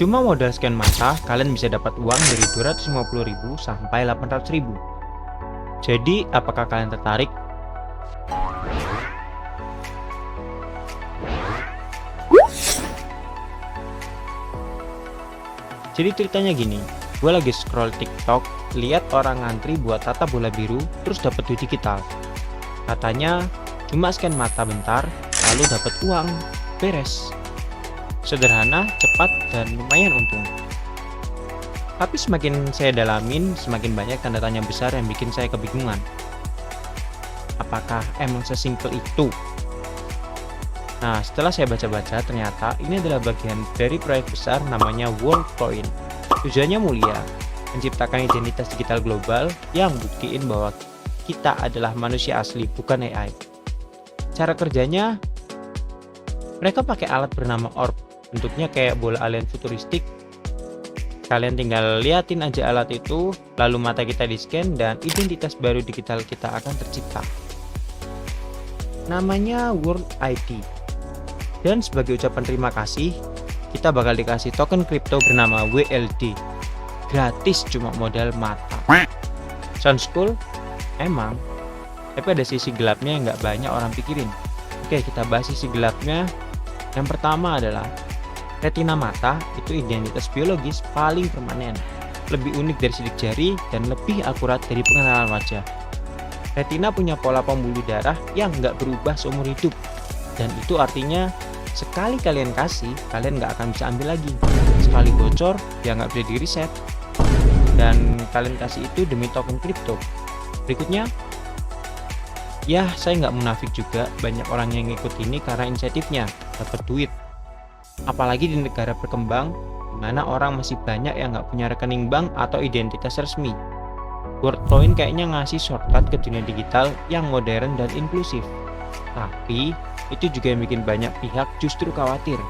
Cuma modal scan mata, kalian bisa dapat uang dari 250.000 sampai 800.000. Jadi, apakah kalian tertarik? Jadi ceritanya gini, gue lagi scroll TikTok, lihat orang ngantri buat tata bola biru, terus dapat duit digital. Katanya, cuma scan mata bentar, lalu dapat uang, beres. Sederhana, cepat, dan lumayan untung. Tapi semakin saya dalamin, semakin banyak tanda tanya besar yang bikin saya kebingungan. Apakah emang sesimpel itu? Nah, setelah saya baca-baca, ternyata ini adalah bagian dari proyek besar namanya WorldCoin. Tujuannya mulia, menciptakan identitas digital global yang buktiin bahwa kita adalah manusia asli, bukan AI. Cara kerjanya, mereka pakai alat bernama Orb, bentuknya kayak bola alien futuristik. Kalian tinggal liatin aja alat itu, lalu mata kita di-scan dan identitas baru digital kita akan tercipta. Namanya World ID. Dan sebagai ucapan terima kasih, kita bakal dikasih token kripto bernama WLD. Gratis cuma modal mata. Sounds cool? Emang. Tapi ada sisi gelapnya yang nggak banyak orang pikirin. Oke, kita bahas sisi gelapnya. Yang pertama adalah retina mata itu identitas biologis paling permanen. Lebih unik dari sidik jari dan lebih akurat dari pengenalan wajah. Retina punya pola pembuluh darah yang nggak berubah seumur hidup. Dan itu artinya sekali kalian kasih, kalian nggak akan bisa ambil lagi. Sekali bocor, ya nggak bisa di-reset. Dan kalian kasih itu demi token kripto. Berikutnya, ya saya nggak munafik juga, banyak orang yang ngikut ini karena insentifnya, dapat duit. Apalagi di negara berkembang, di mana orang masih banyak yang nggak punya rekening bank atau identitas resmi. WorldCoin kayaknya ngasih shortcut ke dunia digital yang modern dan inklusif. Tapi, itu juga yang bikin banyak pihak justru khawatir.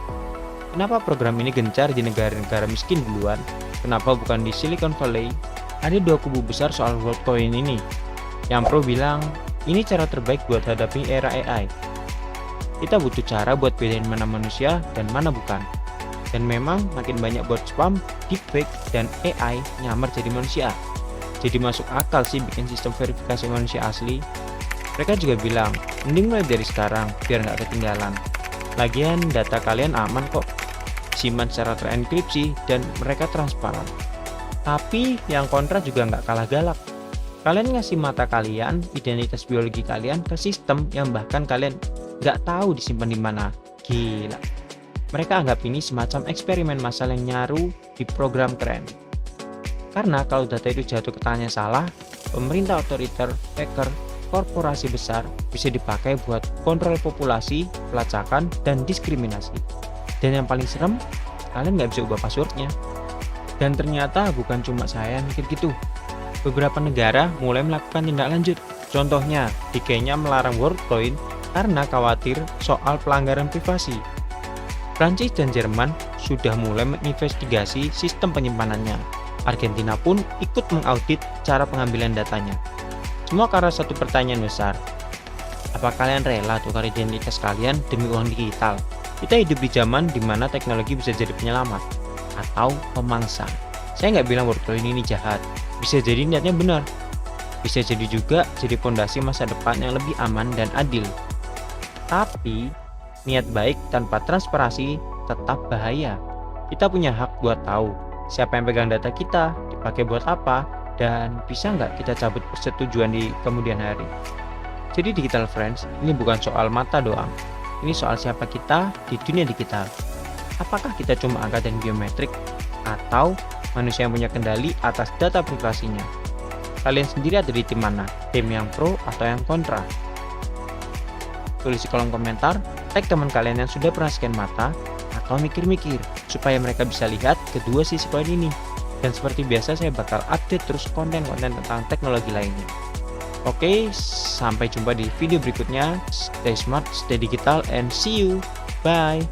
Kenapa program ini gencar di negara-negara miskin duluan? Kenapa bukan di Silicon Valley? Ada dua kubu besar soal WorldCoin ini. Yang pro bilang, ini cara terbaik buat hadapi era AI. Kita butuh cara buat bedain mana manusia dan mana bukan. Dan memang makin banyak bot spam, deepfake, dan AI nyamar jadi manusia. Jadi masuk akal sih bikin sistem verifikasi manusia asli. Mereka juga bilang, mending mulai dari sekarang biar nggak ketinggalan. Lagian data kalian aman kok, simpan secara terenkripsi dan mereka transparan. Tapi yang kontra juga nggak kalah galak. Kalian ngasih mata kalian, identitas biologi kalian ke sistem yang bahkan kalian nggak tahu disimpan di mana. Gila. Mereka anggap ini semacam eksperimen massal yang nyaru di program keren. Karena kalau data itu jatuh ke tangannya salah, pemerintah otoriter, hacker, korporasi besar bisa dipakai buat kontrol populasi, pelacakan, dan diskriminasi. Dan yang paling serem, kalian nggak bisa ubah passwordnya. Dan ternyata bukan cuma saya yang mikir gitu. Beberapa negara mulai melakukan tindak lanjut. Contohnya, di Kenya melarang WorldCoin karena khawatir soal pelanggaran privasi. Prancis dan Jerman sudah mulai menginvestigasi sistem penyimpanannya. Argentina pun ikut mengaudit cara pengambilan datanya. Semua karena satu pertanyaan besar. Apa kalian rela tukar identitas kalian demi uang digital? Kita hidup di zaman dimana teknologi bisa jadi penyelamat atau pemangsa. Saya nggak bilang WorldCoin ini jahat. Bisa jadi niatnya benar. Bisa jadi juga jadi fondasi masa depan yang lebih aman dan adil. Tapi, niat baik tanpa transparansi tetap bahaya. Kita punya hak buat tahu siapa yang pegang data kita, dipakai buat apa, dan bisa nggak kita cabut persetujuan di kemudian hari. Jadi digital friends, ini bukan soal mata doang. Ini soal siapa kita di dunia digital. Apakah kita cuma angka dan biometrik, atau manusia yang punya kendali atas data privasinya? Kalian sendiri ada di tim mana? Tim yang pro atau yang kontra? Tulis di kolom komentar, tag teman kalian yang sudah pernah scan mata, atau mikir-mikir, supaya mereka bisa lihat kedua sisi koin ini. Dan seperti biasa saya bakal update terus konten-konten tentang teknologi lainnya. Oke, sampai jumpa di video berikutnya. Stay smart, stay digital, and see you. Bye.